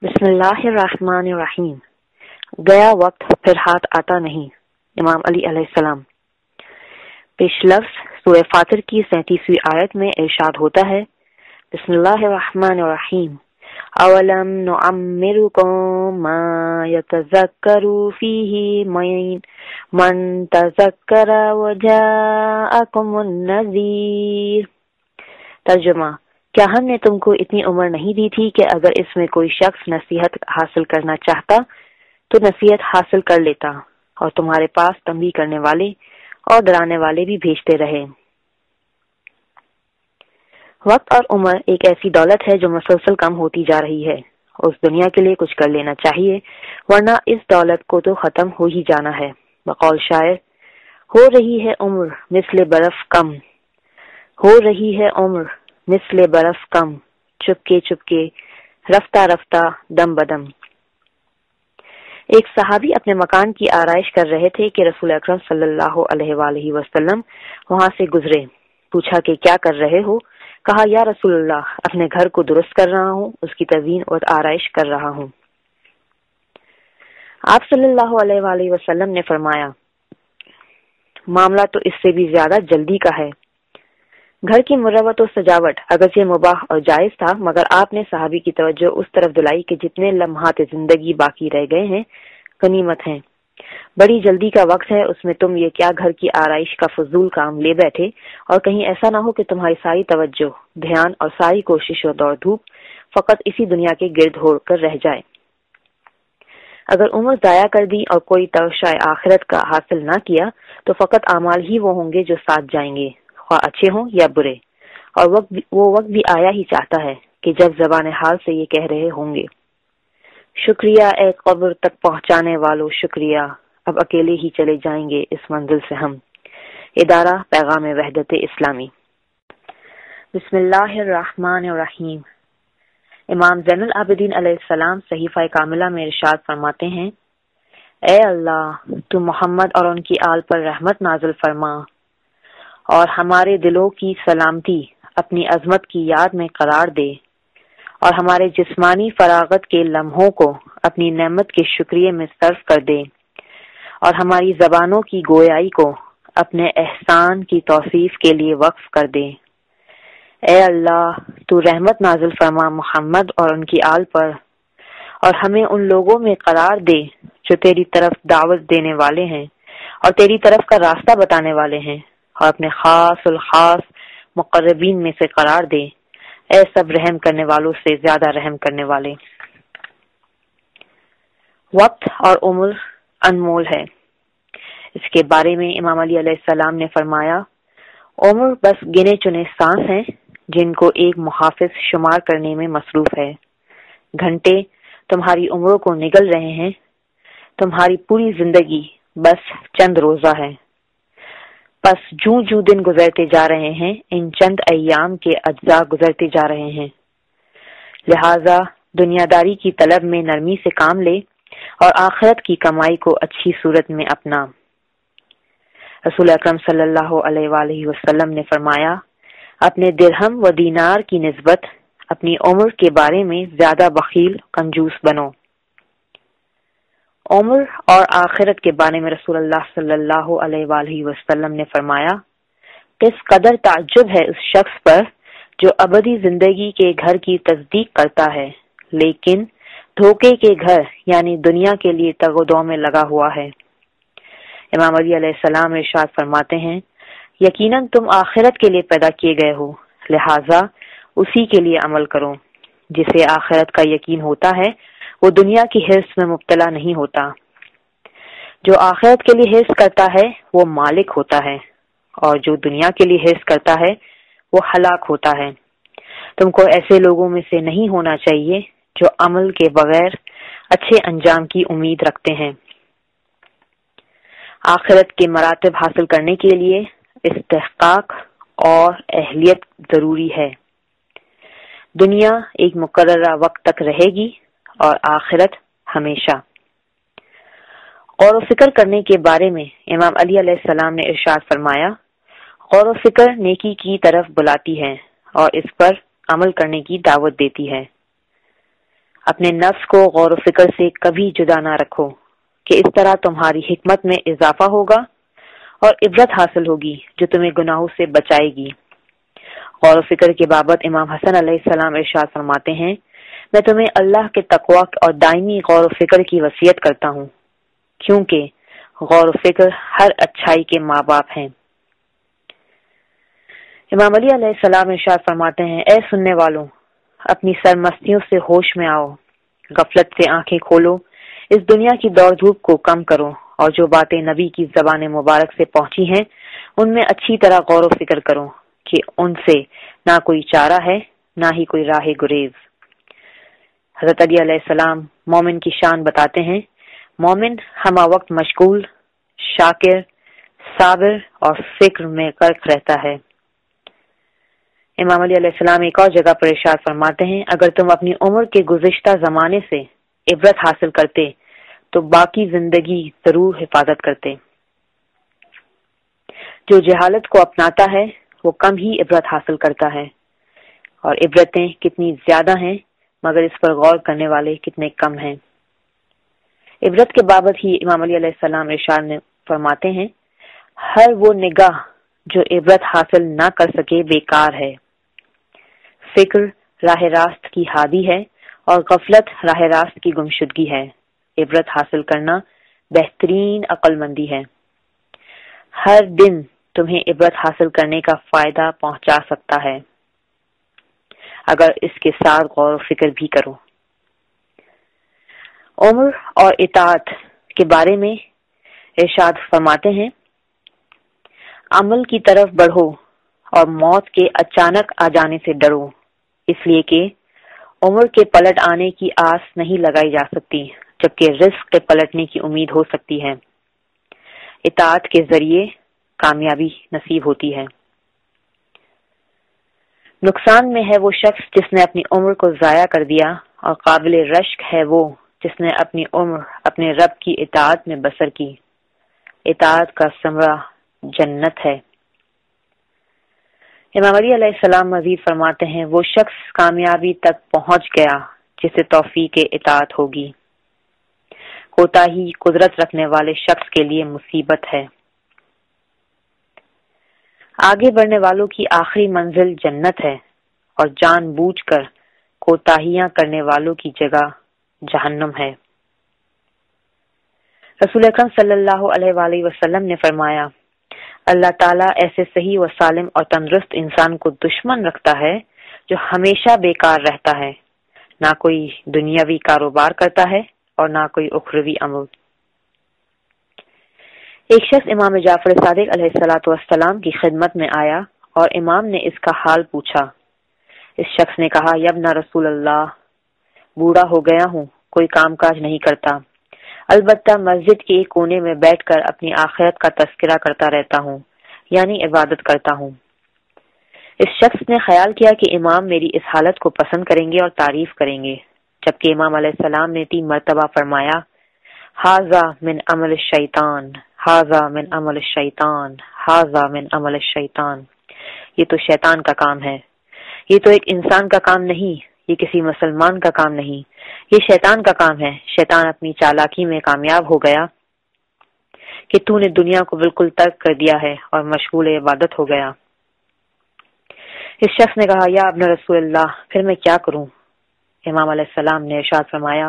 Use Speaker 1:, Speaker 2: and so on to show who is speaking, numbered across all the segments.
Speaker 1: بسم اللہ الرحمن الرحیم۔ گیا وقت پھر ہاتھ آتا نہیں، امام علی علیہ السلام۔ پیش لفظ سورہ فاطر کی 37ویں آیت میں ارشاد ہوتا ہے، بسم اللہ الرحمن الرحیم، اولم نعمرکم ما یتذکر فیہ من تذکر وجاءکم النذیر۔ ترجمہ، کیا ہم نے تم کو اتنی عمر نہیں دی تھی کہ اگر اس میں کوئی شخص نصیحت حاصل کرنا چاہتا تو نصیحت حاصل کر لیتا، اور تمہارے پاس تنبیہ کرنے والے اور ڈرانے والے بھی بھیجتے رہے۔ وقت اور عمر ایک ایسی دولت ہے جو مسلسل کم ہوتی جا رہی ہے۔ اس دنیا کے لیے کچھ کر لینا چاہیے، ورنہ اس دولت کو تو ختم ہو ہی جانا ہے۔ بقول شاعر، ہو رہی ہے عمر مثل برف کم، ہو رہی ہے عمر مثل برف کم، چپکے چپکے رفتہ رفتہ دم بدم۔ ایک صحابی اپنے مکان کی آرائش کر رہے تھے کہ رسول اکرم صلی اللہ علیہ وآلہ وسلم وہاں سے گزرے۔ پوچھا کہ کیا کر رہے ہو؟ کہا، یا رسول اللہ، اپنے گھر کو درست کر رہا ہوں، اس کی تزئین اور آرائش کر رہا ہوں۔ آپ صلی اللہ علیہ وآلہ وسلم نے فرمایا، معاملہ تو اس سے بھی زیادہ جلدی کا ہے۔ گھر کی مروت و سجاوٹ اگرچہ مباح اور جائز تھا، مگر آپ نے صحابی کی توجہ اس طرف دلائی کہ جتنے لمحات زندگی باقی رہ گئے ہیں غنیمت ہیں، بڑی جلدی کا وقت ہے، اس میں تم یہ کیا گھر کی آرائش کا فضول کام لے بیٹھے، اور کہیں ایسا نہ ہو کہ تمہاری ساری توجہ، دھیان اور ساری کوشش و دوڑ دھوپ فقط اسی دنیا کے گرد ہو کر رہ جائے۔ اگر عمر ضائع کر دی اور کوئی توشہ آخرت کا حاصل نہ کیا تو فقط اعمال ہی وہ ہوں گے جو ساتھ جائیں گے، خواہ اچھے ہوں یا برے، اور وہ وقت بھی آیا ہی چاہتا ہے کہ جب زبان حال سے یہ کہہ رہے ہوں گے، شکریہ اے قبر تک پہنچانے والوں، شکریہ، اب اکیلے ہی چلے جائیں گے اس منزل سے ہم۔ ادارہ پیغام وحدت اسلامی۔ بسم اللہ الرحمن الرحیم۔ امام زین العابدین علیہ السلام صحیفہ کاملہ میں ارشاد فرماتے ہیں، اے اللہ، تو محمد اور ان کی آل پر رحمت نازل فرما، اور ہمارے دلوں کی سلامتی اپنی عظمت کی یاد میں قرار دے، اور ہمارے جسمانی فراغت کے لمحوں کو اپنی نعمت کے شکریہ میں صرف کر دے، اور ہماری زبانوں کی گویائی کو اپنے احسان کی توصیف کے لیے وقف کر دے۔ اے اللہ، تو رحمت نازل فرما محمد اور ان کی آل پر، اور ہمیں ان لوگوں میں قرار دے جو تیری طرف دعوت دینے والے ہیں اور تیری طرف کا راستہ بتانے والے ہیں، اور اپنے خاص الخاص مقربین میں سے قرار دے، اے سب رحم کرنے والوں سے زیادہ رحم کرنے والے۔ وقت اور عمر انمول ہے۔ اس کے بارے میں امام علی علیہ السلام نے فرمایا، عمر بس گنے چنے سانس ہیں جن کو ایک محافظ شمار کرنے میں مصروف ہے۔ گھنٹے تمہاری عمروں کو نگل رہے ہیں، تمہاری پوری زندگی بس چند روزہ ہے۔ بس جوں جوں دن گزرتے جا رہے ہیں، ان چند ایام کے اجزاء گزرتے جا رہے ہیں۔ لہذا دنیا داری کی طلب میں نرمی سے کام لے اور آخرت کی کمائی کو اچھی صورت میں اپنا۔ رسول اکرم صلی اللہ علیہ وآلہ وسلم نے فرمایا، اپنے درہم و دینار کی نسبت اپنی عمر کے بارے میں زیادہ بخیل کنجوس بنو۔ عمر اور آخرت کے بارے میں رسول اللہ صلی اللہ علیہ وآلہ وسلم نے فرمایا، کس قدر تعجب ہے اس شخص پر جو ابدی زندگی کے گھر کی تصدیق کرتا ہے لیکن دھوکے کے گھر یعنی دنیا کے لیے تگ و دو میں لگا ہوا ہے۔ امام علی علیہ السلام ارشاد فرماتے ہیں، یقیناً تم آخرت کے لیے پیدا کیے گئے ہو، لہٰذا اسی کے لیے عمل کرو۔ جسے آخرت کا یقین ہوتا ہے وہ دنیا کی حرص میں مبتلا نہیں ہوتا۔ جو آخرت کے لیے حرص کرتا ہے وہ مالک ہوتا ہے، اور جو دنیا کے لیے حرص کرتا ہے وہ ہلاک ہوتا ہے۔ تم کو ایسے لوگوں میں سے نہیں ہونا چاہیے جو عمل کے بغیر اچھے انجام کی امید رکھتے ہیں۔ آخرت کے مراتب حاصل کرنے کے لیے استحقاق اور اہلیت ضروری ہے۔ دنیا ایک مقررہ وقت تک رہے گی اور آخرت ہمیشہ۔ غور و فکر کرنے کے بارے میں امام علی علیہ السلام نے ارشاد فرمایا، غور و فکر نیکی کی طرف بلاتی ہے اور اس پر عمل کرنے کی دعوت دیتی ہے۔ اپنے نفس کو غور و فکر سے کبھی جدا نہ رکھو کہ اس طرح تمہاری حکمت میں اضافہ ہوگا اور عبرت حاصل ہوگی جو تمہیں گناہوں سے بچائے گی۔ غور و فکر کے بابت امام حسن علیہ السلام ارشاد فرماتے ہیں، میں تمہیں اللہ کے تقوی اور دائمی غور و فکر کی وصیت کرتا ہوں، کیونکہ غور و فکر ہر اچھائی کے ماں باپ ہیں۔ امام علی علیہ السلام ارشاد فرماتے ہیں، اے سننے والوں، اپنی سرمستیوں سے ہوش میں آؤ، غفلت سے آنکھیں کھولو، اس دنیا کی دوڑ دھوپ کو کم کرو اور جو باتیں نبی کی زبان مبارک سے پہنچی ہیں ان میں اچھی طرح غور و فکر کرو کہ ان سے نہ کوئی چارہ ہے نہ ہی کوئی راہ گریز۔ حضرت علی علیہ السلام مومن کی شان بتاتے ہیں، مومن ہمہ وقت مشغول، شاکر، صابر اور فکر میں غرق رہتا ہے۔ امام علی علیہ السلام ایک اور جگہ پر ارشاد فرماتے ہیں، اگر تم اپنی عمر کے گزشتہ زمانے سے عبرت حاصل کرتے تو باقی زندگی ضرور حفاظت کرتے۔ جو جہالت کو اپناتا ہے وہ کم ہی عبرت حاصل کرتا ہے، اور عبرتیں کتنی زیادہ ہیں مگر اس پر غور کرنے والے کتنے کم ہیں۔ عبرت کے بابت ہی امام علی علیہ السلام ارشاد فرماتے ہیں، ہر وہ نگاہ جو عبرت حاصل نہ کر سکے بیکار ہے۔ فکر راہ راست کی ہادی ہے اور غفلت راہ راست کی گمشدگی ہے۔ عبرت حاصل کرنا بہترین عقل مندی ہے۔ ہر دن تمہیں عبرت حاصل کرنے کا فائدہ پہنچا سکتا ہے اگر اس کے ساتھ غور و فکر بھی کرو۔ عمر اور اطاعت کے بارے میں ارشاد فرماتے ہیں، عمل کی طرف بڑھو اور موت کے اچانک آ جانے سے ڈرو، اس لیے کہ عمر کے پلٹ آنے کی آس نہیں لگائی جا سکتی جبکہ رزق کے پلٹنے کی امید ہو سکتی ہے۔ اطاعت کے ذریعے کامیابی نصیب ہوتی ہے۔ نقصان میں ہے وہ شخص جس نے اپنی عمر کو ضائع کر دیا، اور قابل رشک ہے وہ جس نے اپنی عمر اپنے رب کی اطاعت میں بسر کی۔ اطاعت کا ثمرہ جنت ہے۔ امام علی علیہ السلام مزید فرماتے ہیں، وہ شخص کامیابی تک پہنچ گیا جسے توفیق اطاعت ہوگی۔ کوتاہی قدرت رکھنے والے شخص کے لیے مصیبت ہے۔ آگے بڑھنے والوں کی آخری منزل جنت ہے، اور جان بوجھ کر کوتاہیاں کرنے والوں کی جگہ جہنم ہے۔ رسول اکرم صلی اللہ علیہ وآلہ وسلم نے فرمایا، اللہ تعالیٰ ایسے صحیح و سالم اور تندرست انسان کو دشمن رکھتا ہے جو ہمیشہ بیکار رہتا ہے، نہ کوئی دنیاوی کاروبار کرتا ہے اور نہ کوئی اخروی عمل۔ ایک شخص امام جعفر صادق علیہ السلام کی خدمت میں آیا اور امام نے اس کا حال پوچھا۔ اس شخص نے کہا، یا ابن رسول اللہ، بوڑھا ہو گیا ہوں، کوئی کام کاج نہیں کرتا، البتہ مسجد کے ایک کونے میں بیٹھ کر اپنی آخرت کا تذکرہ کرتا رہتا ہوں، یعنی عبادت کرتا ہوں۔ اس شخص نے خیال کیا کہ امام میری اس حالت کو پسند کریں گے اور تعریف کریں گے، جبکہ امام علیہ السلام نے 3 مرتبہ فرمایا، ھذا من عمل الشیطان، ھذا من عمل الشیطان، ھذا من عمل الشیطان۔ یہ تو شیطان کا کام ہے، یہ تو ایک انسان کا کام نہیں، یہ کسی مسلمان کا کام نہیں، یہ شیطان کا کام ہے۔ شیطان اپنی چالاکی میں کامیاب ہو گیا کہ تو نے دنیا کو بالکل ترک کر دیا ہے اور مشغول عبادت ہو گیا۔ اس شخص نے کہا، یا ابن رسول اللہ، پھر میں کیا کروں؟ امام علیہ السلام نے ارشاد فرمایا،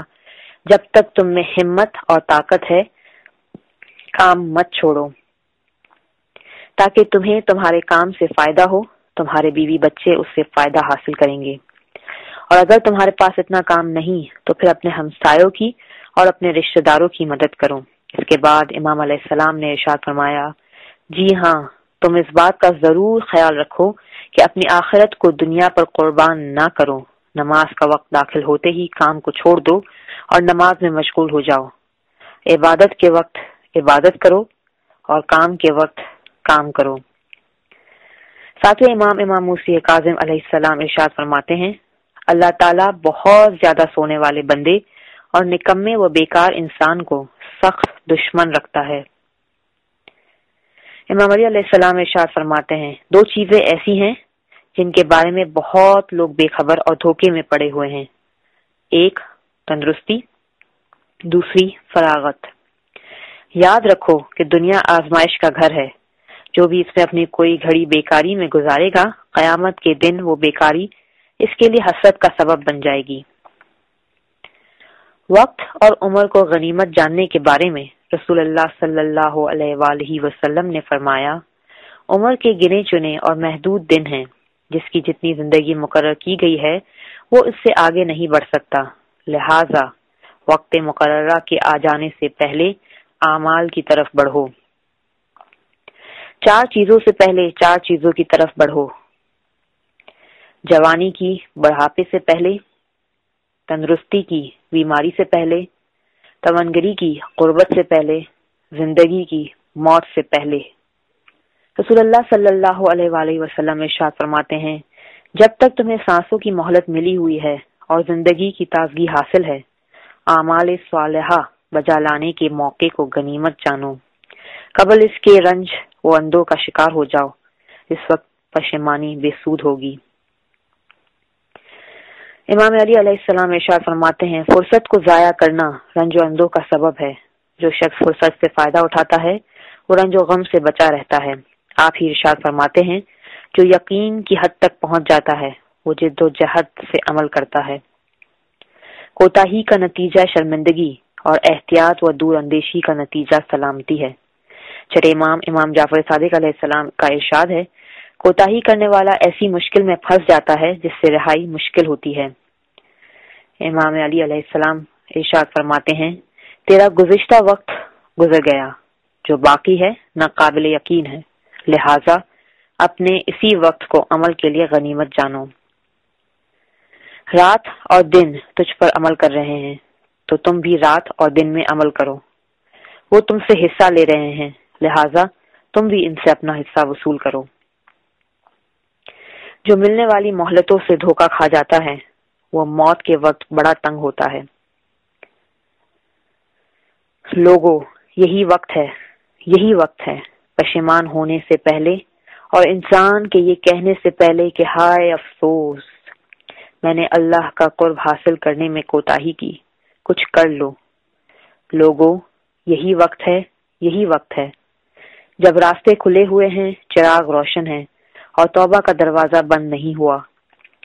Speaker 1: جب تک تم میں ہمت اور طاقت ہے کام مت چھوڑو، تاکہ تمہیں تمہارے کام سے فائدہ ہو، تمہارے بیوی بچے اس سے فائدہ حاصل کریں گے، اور اگر تمہارے پاس اتنا کام نہیں تو پھر اپنے ہمسایوں کی اور اپنے رشتہ داروں کی مدد کرو۔ اس کے بعد امام علیہ السلام نے ارشاد فرمایا، جی ہاں، تم اس بات کا ضرور خیال رکھو کہ اپنی آخرت کو دنیا پر قربان نہ کرو۔ نماز کا وقت داخل ہوتے ہی کام کو چھوڑ دو اور نماز میں مشغول ہو جاؤ۔ عبادت کے وقت عبادت کرو اور کام کے وقت کام کرو۔ ساتویں امام موسی کاظم علیہ السلام ارشاد فرماتے ہیں، اللہ تعالیٰ بہت زیادہ سونے والے بندے اور نکمے و بیکار انسان کو سخت دشمن رکھتا ہے۔ امام علی علیہ السلام ارشاد فرماتے ہیں، 2 چیزیں ایسی ہیں جن کے بارے میں بہت لوگ بے خبر اور دھوکے میں پڑے ہوئے ہیں، ایک تندرستی، دوسری فراغت۔ یاد رکھو کہ دنیا آزمائش کا گھر ہے، جو بھی اس میں اپنی کوئی گھڑی بیکاری میں گزارے گا، قیامت کے دن وہ بیکاری اس کے لیے حسرت کا سبب بن جائے گی۔ وقت اور عمر کو غنیمت جاننے کے بارے میں رسول اللہ صلی اللہ علیہ وآلہ وسلم نے فرمایا، عمر کے گنے چنے اور محدود دن ہیں، جس کی جتنی زندگی مقرر کی گئی ہے وہ اس سے آگے نہیں بڑھ سکتا، لہذا وقت مقررہ کے آ جانے سے پہلے اعمال کی طرف بڑھو۔ 4 چیزوں سے پہلے 4 چیزوں کی طرف بڑھو: جوانی کی بڑھاپے سے پہلے، تندرستی کی بیماری سے پہلے، تونگری کی غربت سے پہلے، زندگی کی موت سے پہلے۔ رسول اللہ صلی اللہ علیہ وآلہ وسلم ارشاد فرماتے ہیں، جب تک تمہیں سانسوں کی مہلت ملی ہوئی ہے اور زندگی کی تازگی حاصل ہے، اعمال صالحہ بجا لانے کے موقع کو غنیمت جانو، قبل اس کے رنج و اندوہ کا شکار ہو جاؤ، اس وقت پشیمانی بے سود ہوگی۔ امام علی علیہ السلام ارشاد فرماتے ہیں، فرصت کو ضائع کرنا رنج و اندوہ کا سبب ہے، جو شخص فرصت سے فائدہ اٹھاتا ہے وہ رنج و غم سے بچا رہتا ہے۔ آپ ہی ارشاد فرماتے ہیں، جو یقین کی حد تک پہنچ جاتا ہے وہ جد و جہد سے عمل کرتا ہے۔ کوتاہی کا نتیجہ شرمندگی اور احتیاط و دور اندیشی کا نتیجہ سلامتی ہے۔ چھٹے امام جعفر صادق علیہ السلام کا ارشاد ہے، کوتاہی کرنے والا ایسی مشکل میں پھنس جاتا ہے جس سے رہائی مشکل ہوتی ہے۔ امام علی علیہ السلام ارشاد فرماتے ہیں، تیرا گزشتہ وقت گزر گیا، جو باقی ہے ناقابل یقین ہے، لہذا اپنے اسی وقت کو عمل کے لیے غنیمت جانو۔ رات اور دن تجھ پر عمل کر رہے ہیں تو تم بھی رات اور دن میں عمل کرو، وہ تم سے حصہ لے رہے ہیں، لہذا تم بھی ان سے اپنا حصہ وصول کرو۔ جو ملنے والی مہلتوں سے دھوکہ کھا جاتا ہے وہ موت کے وقت بڑا تنگ ہوتا ہے۔ لوگوں، یہی وقت ہے پشیمان ہونے سے پہلے اور انسان کے یہ کہنے سے پہلے کہ ہائے افسوس، میں نے اللہ کا قرب حاصل کرنے میں کوتاہی کی، کچھ کر لو۔ لوگوں، یہی وقت ہے جب راستے کھلے ہوئے ہیں، چراغ روشن ہے اور توبہ کا دروازہ بند نہیں ہوا،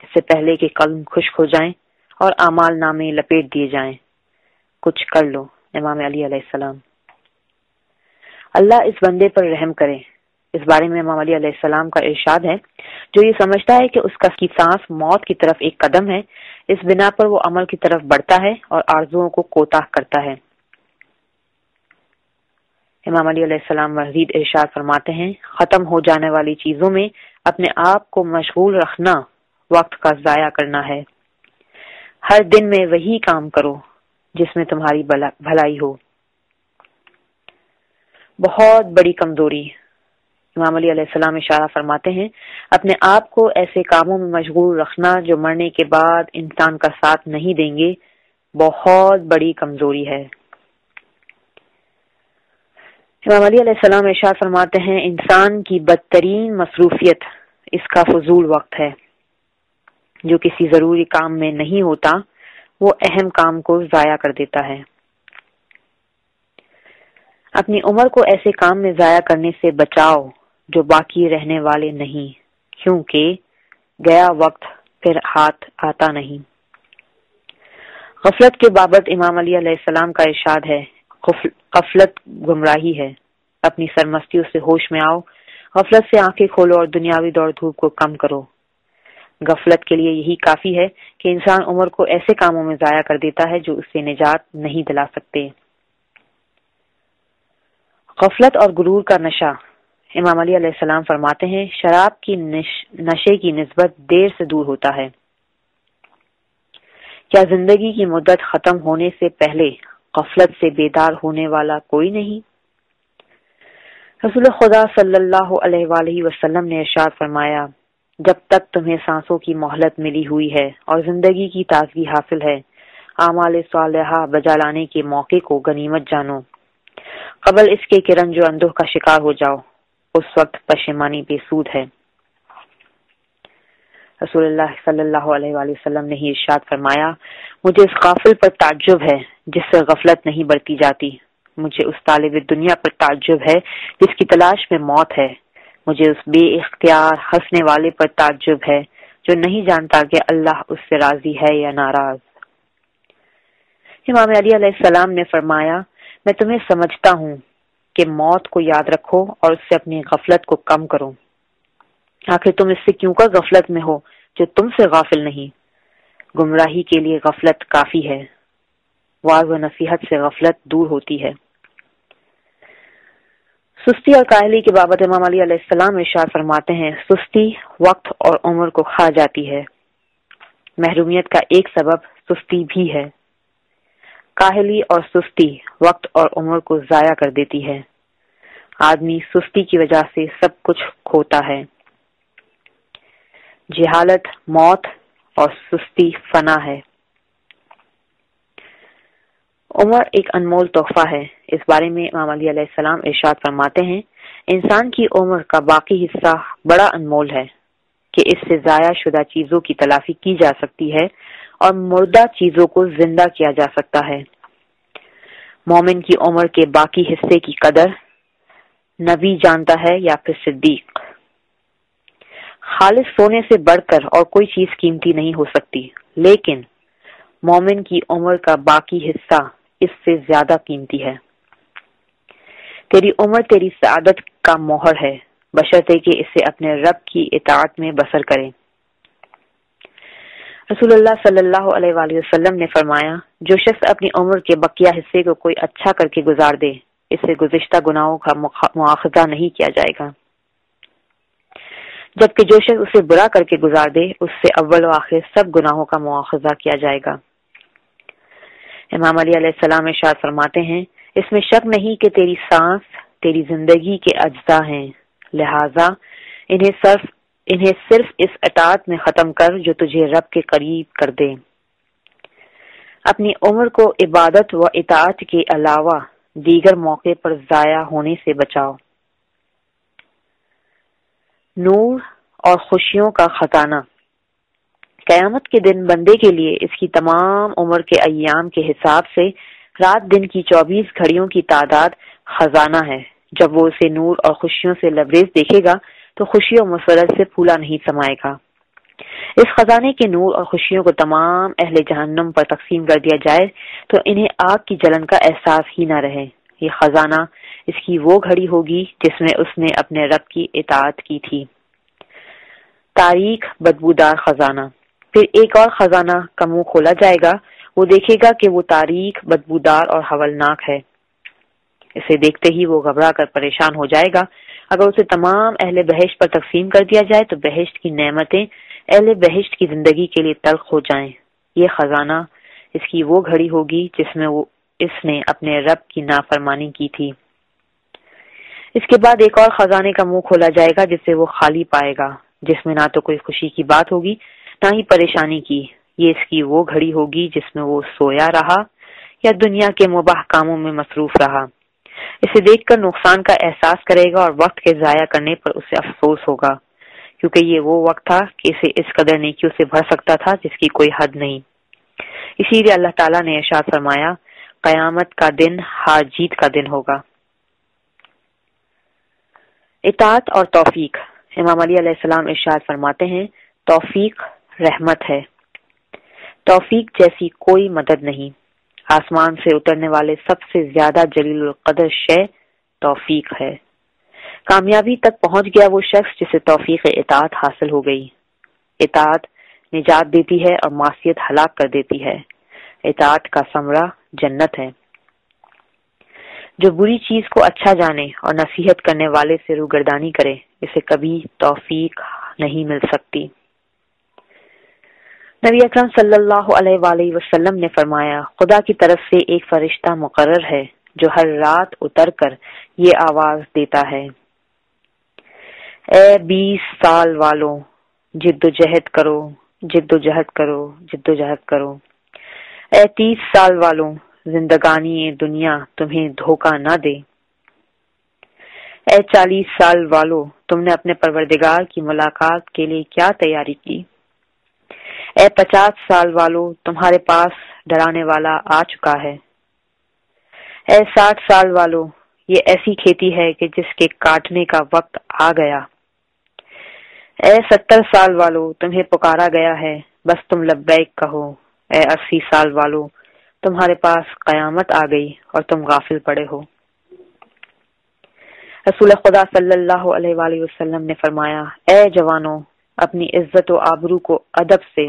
Speaker 1: اس سے پہلے کہ قلم خشک ہو جائیں اور اعمال نامے لپیٹ دیے جائیں، کچھ کر لو۔ امام علی علیہ السلام۔ اللہ اس بندے پر رحم کرے۔ اس بارے میں امام علی علیہ السلام کا ارشاد ہے، جو یہ سمجھتا ہے کہ اس کا کی سانس موت کی طرف ایک قدم ہے، اس بنا پر وہ عمل کی طرف بڑھتا ہے اور آرزوؤں کو کوتاہ کرتا ہے۔ امام علی علیہ السلام مزید ارشاد فرماتے ہیں، ختم ہو جانے والی چیزوں میں اپنے آپ کو مشغول رکھنا وقت کا ضائع کرنا ہے۔ ہر دن میں وہی کام کرو جس میں تمہاری بھلائی ہو۔ بہت بڑی کمزوری۔ امام علی علیہ السلام اشارہ فرماتے ہیں، اپنے آپ کو ایسے کاموں میں مشغول رکھنا جو مرنے کے بعد انسان کا ساتھ نہیں دیں گے، بہت بڑی کمزوری ہے۔ امام علی علیہ السلام ارشاد فرماتے ہیں، انسان کی بدترین مصروفیت اس کا فضول وقت ہے۔ جو کسی ضروری کام میں نہیں ہوتا وہ اہم کام کو ضائع کر دیتا ہے۔ اپنی عمر کو ایسے کام میں ضائع کرنے سے بچاؤ جو باقی رہنے والے نہیں، کیونکہ گیا وقت پھر ہاتھ آتا نہیں۔ غفلت کے بابت امام علی علیہ السلام کا ارشاد ہے، غفلت گمراہی ہے، اپنی سرمستیوں سے ہوش میں آؤ، غفلت سے آنکھیں کھولو اور دنیاوی دوڑ دھوپ کو کم کرو۔ غفلت کے لیے یہی کافی ہے کہ انسان عمر کو ایسے کاموں میں ضائع کر دیتا ہے جو اسے نجات نہیں دلا سکتے۔ غفلت اور غرور کا نشہ۔ امام علی علیہ السلام فرماتے ہیں، شراب کی نشے کی نسبت دیر سے دور ہوتا ہے۔ کیا زندگی کی مدت ختم ہونے سے پہلے غفلت سے بیدار ہونے والا کوئی نہیں؟ رسول خدا صلی اللہ علیہ وآلہ وسلم نے ارشاد فرمایا، جب تک تمہیں سانسوں کی مہلت ملی ہوئی ہے اور زندگی کی تازگی حاصل ہے، اعمال صالحہ بجا لانے کے موقع کو غنیمت جانو، قبل اس کے کہ رنج و اندوہ کا شکار ہو جاؤ، اس وقت پشیمانی بے سود ہے۔ رسول اللہ صلی اللہ علیہ وآلہ وسلم نے ہی ارشاد فرمایا، مجھے اس غافل پر تعجب ہے جس سے غفلت نہیں برتی جاتی، مجھے اس طالب دنیا پر تعجب ہے جس کی تلاش میں موت ہے، مجھے اس بے اختیار ہنسنے والے پر تعجب ہے جو نہیں جانتا کہ اللہ اس سے راضی ہے یا ناراض۔ امام علی علیہ السلام نے فرمایا، میں تمہیں سمجھتا ہوں کہ موت کو یاد رکھو اور اس سے اپنی غفلت کو کم کرو۔ آخر تم اس سے کیوں کر غفلت میں ہو جو تم سے غافل نہیں؟ گمراہی کے لیے غفلت کافی ہے، واعظ و نصیحت سے غفلت دور ہوتی ہے۔ سستی اور کاہلی کی بابت امام علی علیہ السلام ارشاد فرماتے ہیں، سستی وقت اور عمر کو کھا جاتی ہے۔ محرومیت کا ایک سبب سستی بھی ہے۔ کاہلی اور سستی وقت اور عمر کو ضائع کر دیتی ہے۔ آدمی سستی کی وجہ سے سب کچھ کھوتا ہے۔ جہالت موت اور سستی فنا ہے۔ عمر ایک انمول تحفہ ہے۔ اس بارے میں امام علی علیہ السلام ارشاد فرماتے ہیں، انسان کی عمر کا باقی حصہ بڑا انمول ہے کہ اس سے ضائع شدہ چیزوں کی تلافی کی جا سکتی ہے اور مردہ چیزوں کو زندہ کیا جا سکتا ہے۔ مومن کی عمر کے باقی حصے کی قدر نبی جانتا ہے یا پھر صدیق۔ خالص سونے سے بڑھ کر اور کوئی چیز قیمتی نہیں ہو سکتی، لیکن مومن کی عمر کا باقی حصہ اس سے زیادہ قیمتی ہے۔ تیری عمر تیری سعادت کا موہر ہے، بشرطے کہ اسے اپنے رب کی اطاعت میں بسر کرے۔ رسول اللہ صلی اللہ علیہ وآلہ وسلم نے فرمایا، جو شخص اپنی عمر کے بقیہ حصے کو کوئی اچھا کر کے گزار دے، اس سے گزشتہ گناہوں کا مواخذہ نہیں کیا جائے گا، جبکہ جو شخص اسے برا کر کے گزار دے، اس سے اول و آخر سب گناہوں کا مواخذہ کیا جائے گا۔ امام علی علیہ السلام ارشاد فرماتے ہیں، اس میں شک نہیں کہ تیری سانس تیری زندگی کے اجزاء ہیں، لہذا انہیں صرف اس اطاعت میں ختم کر جو تجھے رب کے قریب کر دے۔ اپنی عمر کو عبادت و اطاعت کے علاوہ دیگر موقع پر ضائع ہونے سے بچاؤ۔ نور اور خوشیوں کا خزانہ۔ قیامت کے دن بندے کے لیے اس کی تمام عمر کے ایام کے حساب سے رات دن کی 24 گھڑیوں کی تعداد خزانہ ہے۔ جب وہ اسے نور اور خوشیوں سے لبریز دیکھے گا تو خوشی اور مسرت سے پھولا نہیں سمائے گا۔ اس خزانے کے نور اور خوشیوں کو تمام اہل جہنم پر تقسیم کر دیا جائے تو انہیں آگ کی جلن کا احساس ہی نہ رہے۔ یہ خزانہ اس کی وہ گھڑی ہوگی جس میں اس نے اپنے رب کی اطاعت کی تھی۔ تاریک بدبودار خزانہ۔ پھر ایک اور خزانہ کا منہ کھولا جائے گا، وہ دیکھے گا کہ وہ تاریک بدبودار اور ہولناک ہے۔ اسے دیکھتے ہی وہ گھبرا کر پریشان ہو جائے گا۔ اگر اسے تمام اہل بہشت پر تقسیم کر دیا جائے تو بہشت کی نعمتیں اہل بہشت کی زندگی کے لیے تلخ ہو جائیں۔ یہ خزانہ اس کی وہ گھڑی ہوگی جس میں اس نے اپنے رب کی نافرمانی کی تھی۔ اس کے بعد ایک اور خزانے کا منہ کھولا جائے گا جس سے وہ خالی پائے گا، جس میں نہ تو کوئی خوشی کی بات ہوگی نہ ہی پریشانی کی۔ یہ اس کی وہ گھڑی ہوگی جس میں وہ سویا رہا یا دنیا کے مباح کاموں میں مصروف رہا۔ اسے دیکھ کر نقصان کا احساس کرے گا اور وقت کے ضائع کرنے پر اسے افسوس ہوگا، کیونکہ یہ وہ وقت تھا کہ اسے اس قدر نیکیوں سے بھر سکتا تھا جس کی کوئی حد نہیں۔ اسی لیے اللہ تعالیٰ نے ارشاد فرمایا، قیامت کا دن ہار جیت کا دن ہوگا۔ اطاعت اور توفیق۔ امام علی علیہ السلام ارشاد فرماتے ہیں، توفیق رحمت ہے، توفیق جیسی کوئی مدد نہیں۔ آسمان سے اترنے والے سب سے زیادہ جلیل القدر شے توفیق ہے۔ کامیابی تک پہنچ گیا وہ شخص جسے توفیق اطاعت حاصل ہو گئی۔ اطاعت نجات دیتی ہے اور معصیت ہلاک کر دیتی ہے۔ اطاعت کا ثمرہ جنت ہے۔ جو بری چیز کو اچھا جانے اور نصیحت کرنے والے سے روگردانی کرے، اسے کبھی توفیق نہیں مل سکتی۔ نبی اکرم صلی اللہ علیہ وآلہ وسلم نے فرمایا، خدا کی طرف سے ایک فرشتہ مقرر ہے جو ہر رات اتر کر یہ آواز دیتا ہے، اے 20 سال والوں، جد و جہد کرو، جد و جہد کرو، جد و جہد کرو۔ اے 30 سال والوں، زندگانی دنیا تمہیں دھوکہ نہ دے۔ اے 40 سال والوں، تم نے اپنے پروردگار کی ملاقات کے لیے کیا تیاری کی؟ اے 50 سال والو تمہارے پاس ڈرانے والا آ چکا ہے۔ اے 60 سال والو یہ ایسی کھیتی ہے کہ جس کے کاٹنے کا وقت آ گیا۔ اے 70 سال والو تمہیں پکارا گیا ہے، بس تم لبیک کہو۔ اے 80 سال والو تمہارے پاس قیامت آ گئی اور تم غافل پڑے ہو۔ رسول خدا صلی اللہ علیہ وآلہ وسلم نے فرمایا، اے جوانوں اپنی عزت و آبرو کو ادب سے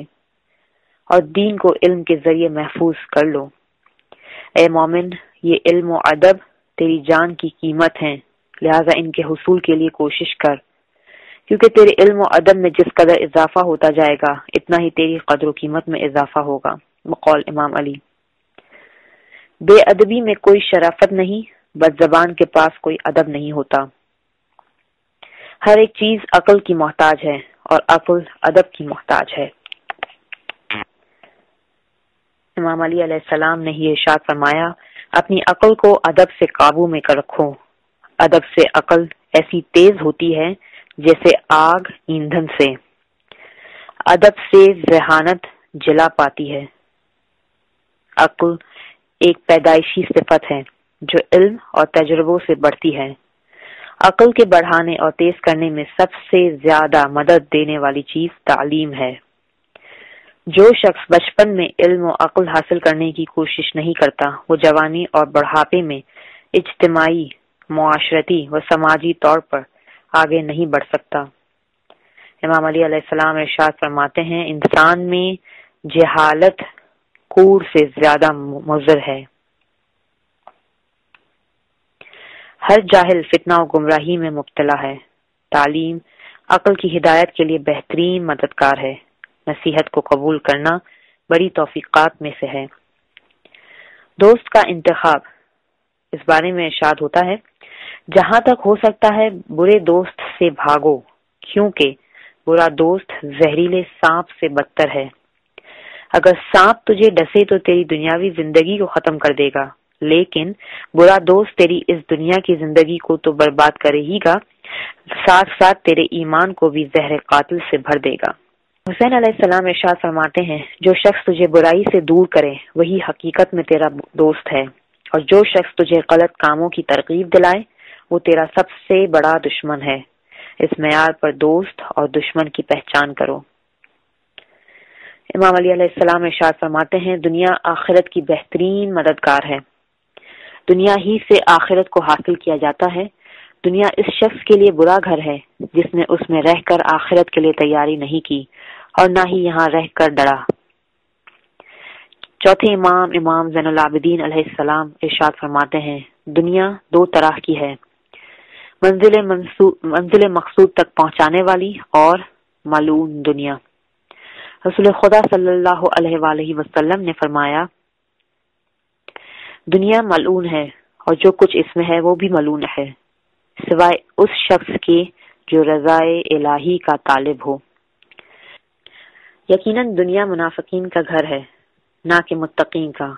Speaker 1: اور دین کو علم کے ذریعے محفوظ کر لو۔ اے مومن یہ علم و ادب تیری جان کی قیمت ہیں، لہذا ان کے حصول کے لیے کوشش کر، کیونکہ تیرے علم و ادب میں جس قدر اضافہ ہوتا جائے گا اتنا ہی تیری قدر و قیمت میں اضافہ ہوگا۔ بقول امام علی۔ بے ادبی میں کوئی شرافت نہیں، بد زبان کے پاس کوئی ادب نہیں ہوتا۔ ہر ایک چیز عقل کی محتاج ہے اور عقل ادب کی محتاج ہے۔ امام علی علیہ السلام نے یہ ارشاد فرمایا، اپنی عقل کو ادب سے قابو میں کر رکھو۔ ادب سے عقل ایسی تیز ہوتی ہے جیسے آگ ایندھن سے۔ ادب سے ذہانت جلا پاتی ہے۔ عقل ایک پیدائشی صفت ہے جو علم اور تجربوں سے بڑھتی ہے۔ عقل کے بڑھانے اور تیز کرنے میں سب سے زیادہ مدد دینے والی چیز تعلیم ہے۔ جو شخص بچپن میں علم و عقل حاصل کرنے کی کوشش نہیں کرتا وہ جوانی اور بڑھاپے میں اجتماعی، معاشرتی و سماجی طور پر آگے نہیں بڑھ سکتا۔ امام علی علیہ السلام ارشاد فرماتے ہیں، انسان میں جہالت کوڑ سے زیادہ مضر ہے۔ ہر جاہل فتنہ و گمراہی میں مبتلا ہے۔ تعلیم عقل کی ہدایت کے لیے بہترین مددگار ہے۔ نصیحت کو قبول کرنا بڑی توفیقات میں سے ہے۔ دوست کا انتخاب، اس بارے میں ارشاد ہوتا ہے، جہاں تک ہو سکتا ہے برے دوست سے بھاگو، کیونکہ برا دوست زہریلے سانپ سے بدتر ہے۔ اگر سانپ تجھے ڈسے تو تیری دنیاوی زندگی کو ختم کر دے گا، لیکن برا دوست تیری اس دنیا کی زندگی کو تو برباد کرے ہی گا، ساتھ ساتھ تیرے ایمان کو بھی زہر قاتل سے بھر دے گا۔ حسین علیہ السلام ارشاد فرماتے ہیں، جو شخص تجھے برائی سے دور کرے وہی حقیقت میں تیرا دوست ہے، اور جو شخص تجھے غلط کاموں کی ترغیب دلائے وہ تیرا سب سے بڑا دشمن ہے۔ اس معیار پر دوست اور دشمن کی پہچان کرو۔ امام علی علیہ السلام ارشاد فرماتے ہیں، دنیا آخرت کی بہترین مددگار ہے۔ دنیا ہی سے آخرت کو حاصل کیا جاتا ہے۔ دنیا اس شخص کے لیے برا گھر ہے جس نے اس میں رہ کر آخرت کے لیے تیاری نہیں کی اور نہ ہی یہاں رہ کر ڈرا۔ چوتھے امام، امام زین العابدین علیہ السلام ارشاد فرماتے ہیں، دنیا دو طرح کی ہے، منزل مقصود تک پہنچانے والی اور ملعون دنیا۔ رسول خدا صلی اللہ علیہ وآلہ وسلم نے فرمایا، دنیا ملعون ہے اور جو کچھ اس میں ہے وہ بھی ملعون ہے، سوائے اس شخص کے جو رضائے الہی کا طالب ہو۔ یقیناً دنیا منافقین کا گھر ہے، نہ کہ متقین کا۔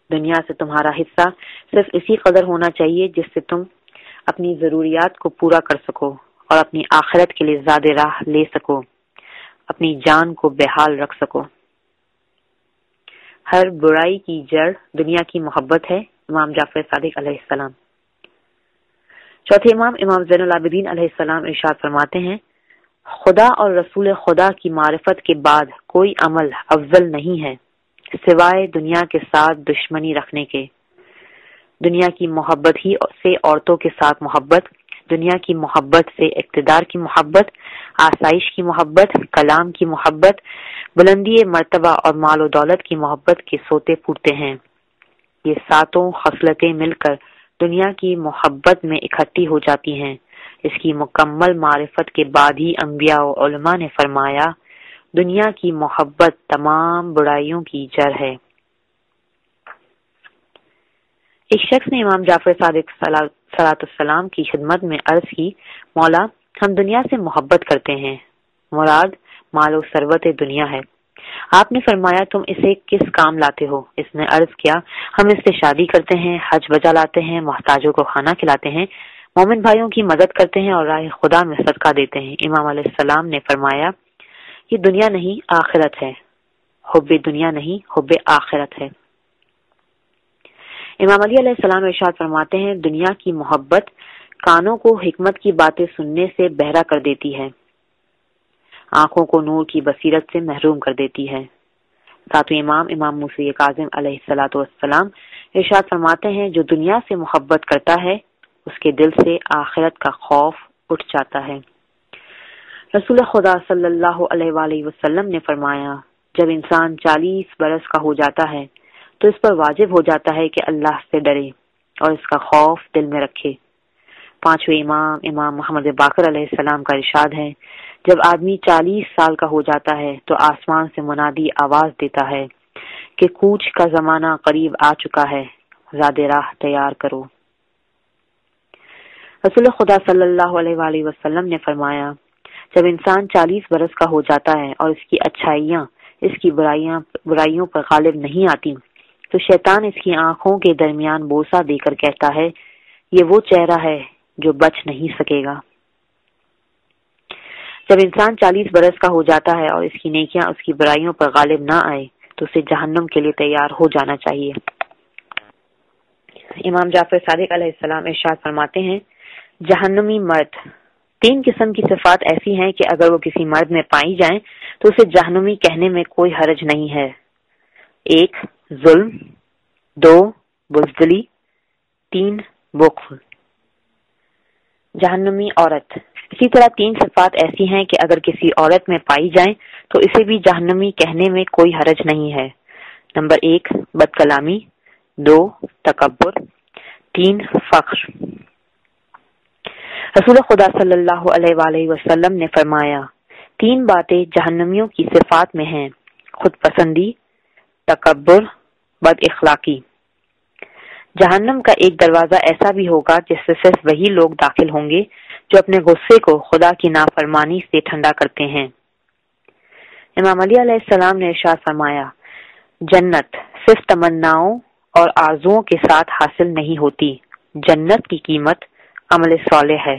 Speaker 1: دنیا سے تمہارا حصہ صرف اسی قدر ہونا چاہیے جس سے تم اپنی ضروریات کو پورا کر سکو اور اپنی آخرت کے لیے زیادہ راہ لے سکو، اپنی جان کو بحال رکھ سکو۔ ہر برائی کی جڑ دنیا کی محبت ہے، امام جعفر صادق علیہ السلام۔ چوتھے امام، امام زین العابدین علیہ السلام ارشاد فرماتے ہیں، خدا اور رسول خدا کی معرفت کے بعد کوئی عمل افضل نہیں ہے سوائے دنیا کے ساتھ دشمنی رکھنے کے۔ دنیا کی محبت ہی سے عورتوں کے ساتھ محبت، دنیا کی محبت سے اقتدار کی محبت، آسائش کی محبت، کلام کی محبت، بلندی مرتبہ اور مال و دولت کی محبت کے سوتے پھوٹتے ہیں۔ یہ ساتوں خصلتیں مل کر دنیا کی محبت میں اکٹھی ہو جاتی ہیں۔ اس کی مکمل معرفت کے بعد ہی انبیاء و علماء نے فرمایا، دنیا کی محبت تمام برائیوں کی جڑ ہے۔ ایک شخص نے امام جعفر صادق صلاۃ السلام کی خدمت میں عرض کی، مولا ہم دنیا سے محبت کرتے ہیں، مراد مال و ثروت دنیا ہے۔ آپ نے فرمایا تم اسے کس کام لاتے ہو؟ اس نے عرض کیا، ہم اس سے شادی کرتے ہیں، حج بجا لاتے ہیں، محتاجوں کو کھانا کھلاتے ہیں، مومن بھائیوں کی مدد کرتے ہیں اور راہ خدا میں صدقہ دیتے ہیں۔ امام علیہ السلام نے فرمایا، یہ دنیا نہیں آخرت ہے۔ حب دنیا نہیں، حب آخرت ہے۔ امام علی علیہ السلام ارشاد فرماتے ہیں، دنیا کی محبت کانوں کو حکمت کی باتیں سننے سے بہرا کر دیتی ہے، آنکھوں کو نور کی بصیرت سے محروم کر دیتی ہے۔ ساتویں امام موسیٰ کاظم علیہ الصلوۃ والسلام ارشاد فرماتے ہیں، جو دنیا سے محبت کرتا ہے اس کے دل سے آخرت کا خوف اٹھ جاتا ہے۔ رسول خدا صلی اللہ علیہ وآلہ وسلم نے فرمایا، جب انسان 40 برس کا ہو جاتا ہے تو اس پر واجب ہو جاتا ہے کہ اللہ سے ڈرے اور اس کا خوف دل میں رکھے۔ پانچویں امام محمد باقر علیہ السلام کا ارشاد ہے، جب آدمی 40 سال کا ہو جاتا ہے تو آسمان سے منادی آواز دیتا ہے کہ کوچ کا زمانہ قریب آ چکا ہے، زاد راہ تیار کرو۔ رسول خدا صلی اللہ علیہ وآلہ وسلم نے فرمایا، جب انسان 40 برس کا ہو جاتا ہے اور اس کی اچھائیاں اس کی برائیوں پر غالب نہیں آتی تو شیطان اس کی آنکھوں کے درمیان بوسہ دے کر کہتا ہے، یہ وہ چہرہ ہے جو بچ نہیں سکے گا۔ جب انسان 40 برس کا ہو جاتا ہے اور اس کی نیکیاں اس کی برائیوں پر غالب نہ آئے تو اسے جہنم کے لیے تیار ہو جانا چاہیے۔ امام جعفر صادق علیہ السلام ارشاد فرماتے ہیں، جہنمی مرد 3 قسم کی صفات ایسی ہیں کہ اگر وہ کسی مرد میں پائی جائیں تو اسے جہنمی کہنے میں کوئی حرج نہیں ہے۔ 1 ظلم، 2 بزدلی، 3 بخل۔ جہنمی عورت، اسی طرح 3 صفات ایسی ہیں کہ اگر کسی عورت میں پائی جائیں تو اسے بھی جہنمی کہنے میں کوئی حرج نہیں ہے۔ نمبر 1 بد کلامی، 2 تکبر، 3 فخر۔ رسول خدا صلی اللہ علیہ وآلہ وسلم نے فرمایا، 3 باتیں جہنمیوں کی صفات میں ہیں، خود پسندی، تکبر، بد اخلاقی۔ جہنم کا ایک دروازہ ایسا بھی ہوگا جس سے صرف وہی لوگ داخل ہوں گے جو اپنے غصے کو خدا کی نافرمانی سے ٹھنڈا کرتے ہیں۔ امام علی علیہ السلام نے ارشاد فرمایا، جنت صرف تمناؤں اور آرزوؤں کے ساتھ حاصل نہیں ہوتی، جنت کی قیمت عمل صالح ہے۔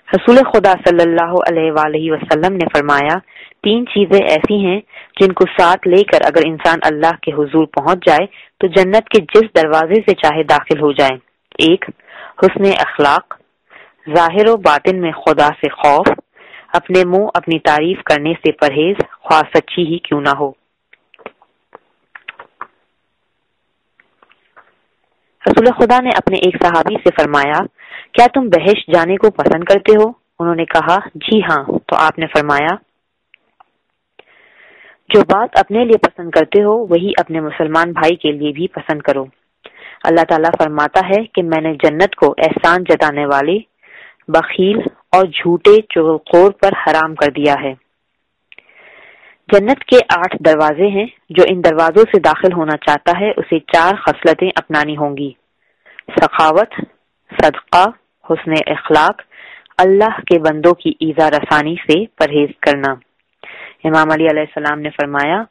Speaker 1: رسول خدا صلی اللہ علیہ وآلہ وسلم نے فرمایا، 3 چیزیں ایسی ہیں جن کو ساتھ لے کر اگر انسان اللہ کے حضور پہنچ جائے تو جنت کے جس دروازے سے چاہے داخل ہو جائے۔ 1 حسن اخلاق، ظاہر و باطن میں خدا سے خوف، اپنے منہ اپنی تعریف کرنے سے پرہیز، خواہ سچی ہی کیوں نہ ہو۔ رسول خدا نے اپنے ایک صحابی سے فرمایا، کیا تم بہشت جانے کو پسند کرتے ہو؟ انہوں نے کہا، جی ہاں۔ تو آپ نے فرمایا، جو بات اپنے لیے پسند کرتے ہو وہی اپنے مسلمان بھائی کے لیے بھی پسند کرو۔ اللہ تعالیٰ فرماتا ہے کہ میں نے جنت کو احسان جتانے والے، بخیل اور جھوٹے چغلخور پر حرام کر دیا ہے۔ جنت کے 8 دروازے ہیں، جو ان دروازوں سے داخل ہونا چاہتا ہے اسے 4 خصلتیں اپنانی ہوں گی: سخاوت، صدقہ، حسن اخلاق، اللہ کے بندوں کی ایذا رسانی سے پرہیز کرنا۔ امام علی علیہ السلام نے فرمایا،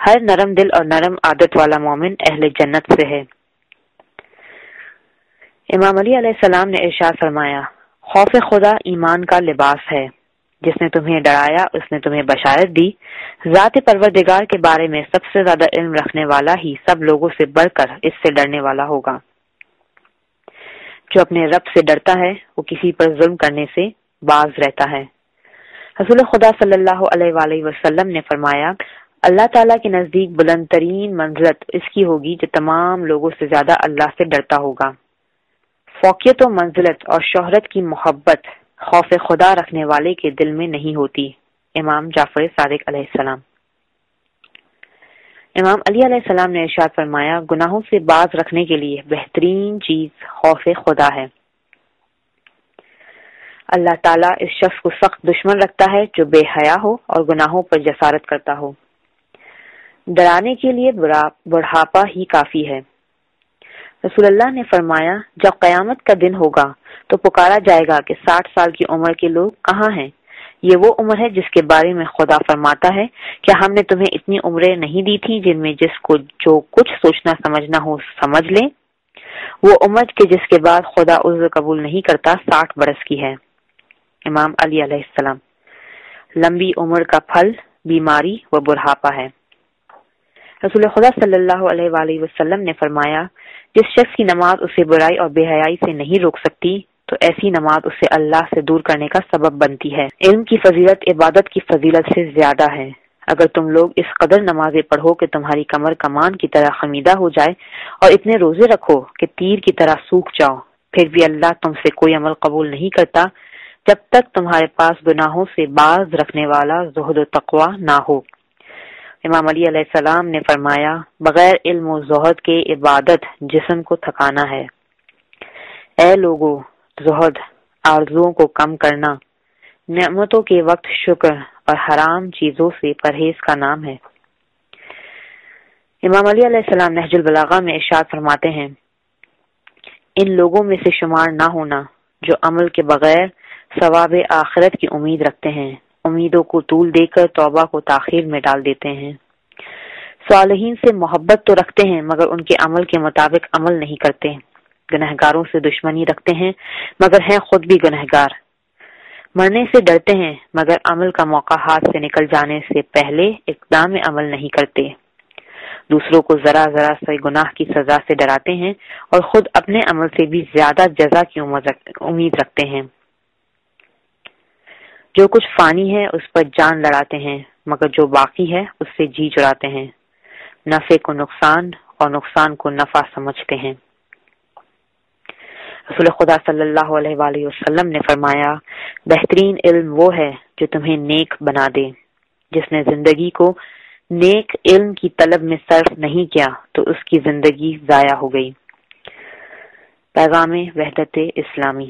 Speaker 1: ہر نرم دل اور نرم عادت والا مومن اہل جنت سے ہے۔ امام علی علیہ السلام نے ارشاد فرمایا، خوف خدا ایمان کا لباس ہے، جس نے تمہیں ڈرایا اس نے تمہیں بشارت دی۔ ذات پروردگار کے بارے میں سب سے زیادہ علم رکھنے والا ہی سب لوگوں سے بڑھ کر اس سے ڈرنے والا ہوگا۔ جو اپنے رب سے ڈرتا ہے وہ کسی پر ظلم کرنے سے باز رہتا ہے۔ رسول خدا صلی اللہ علیہ وآلہ وسلم نے فرمایا، اللہ تعالیٰ کے نزدیک بلند ترین منزلت اس کی ہوگی جو تمام لوگوں سے زیادہ اللہ سے ڈرتا ہوگا۔ فوقیت و منزلت اور شہرت کی محبت خوف خدا رکھنے والے کے دل میں نہیں ہوتی۔ امام جعفر صادق علیہ السلام۔ امام علی علیہ السلام نے ارشاد فرمایا، گناہوں سے باز رکھنے کے لیے بہترین چیز خوف خدا ہے۔ اللہ تعالیٰ اس شخص کو سخت دشمن رکھتا ہے جو بے حیا ہو اور گناہوں پر جسارت کرتا ہو۔ ڈرانے کے لیے بڑھاپا ہی کافی ہے۔ رسول اللہ نے فرمایا، جب قیامت کا دن ہوگا تو پکارا جائے گا کہ 60 سال کی عمر کے لوگ کہاں ہیں؟ یہ وہ عمر ہے جس کے بارے میں خدا فرماتا ہے، کیا ہم نے تمہیں اتنی عمریں نہیں دی تھی جن میں جس کو جو کچھ سوچنا سمجھنا ہو سمجھ لیں؟ وہ عمر کے جس کے بعد خدا عذر قبول نہیں کرتا 60 برس کی ہے۔ امام علی علیہ السلام۔ لمبی عمر کا پھل بیماری و بڑھاپا ہے۔ رسول خدا صلی اللہ علیہ وآلہ وسلم نے فرمایا، جس شخص کی نماز اسے برائی اور بے حیائی سے نہیں روک سکتی تو ایسی نماز اسے اللہ سے دور کرنے کا سبب بنتی ہے۔ علم کی فضیلت عبادت کی فضیلت سے زیادہ ہے۔ اگر تم لوگ اس قدر نمازیں پڑھو کہ تمہاری کمر کمان کی طرح خمیدہ ہو جائے اور اتنے روزے رکھو کہ تیر کی طرح سوکھ جاؤ، پھر بھی اللہ تم سے کوئی عمل قبول نہیں کرتا جب تک تمہارے پاس گناہوں سے باز رکھنے والا زہد و تقوی نہ ہو۔ امام علی علیہ السلام نے فرمایا، بغیر علم و زہد کے عبادت جسم کو تھکانا ہے۔ اے لوگو، زہد آرزوؤں کو کم کرنا، نعمتوں کے وقت شکر اور حرام چیزوں سے پرہیز کا نام ہے۔ امام علی علیہ السلام نہج البلاغہ میں ارشاد فرماتے ہیں، ان لوگوں میں سے شمار نہ ہونا جو عمل کے بغیر ثواب آخرت کی امید رکھتے ہیں، امیدوں کو طول دے کر توبہ کو تاخیر میں ڈال دیتے ہیں۔ صالحین سے محبت تو رکھتے ہیں مگر ان کے عمل کے مطابق عمل نہیں کرتے، گنہگاروں سے دشمنی رکھتے ہیں مگر ہیں خود بھی گنہگار، مرنے سے ڈرتے ہیں مگر عمل کا موقع ہاتھ سے نکل جانے سے پہلے اقدام عمل نہیں کرتے، دوسروں کو ذرا ذرا سے گناہ کی سزا سے ڈراتے ہیں اور خود اپنے عمل سے بھی زیادہ جزا کی امید رکھتے ہیں، جو کچھ فانی ہے اس پر جان لڑاتے ہیں مگر جو باقی ہے اس سے جی چڑاتے ہیں، نفع کو نقصان اور نقصان کو نفع سمجھتے ہیں۔ رسول خدا صلی اللہ علیہ وآلہ وسلم نے فرمایا، بہترین علم وہ ہے جو تمہیں نیک بنا دے، جس نے زندگی کو نیک علم کی طلب میں صرف نہیں کیا تو اس کی زندگی ضائع ہو گئی۔ پیغام وحدت اسلامی۔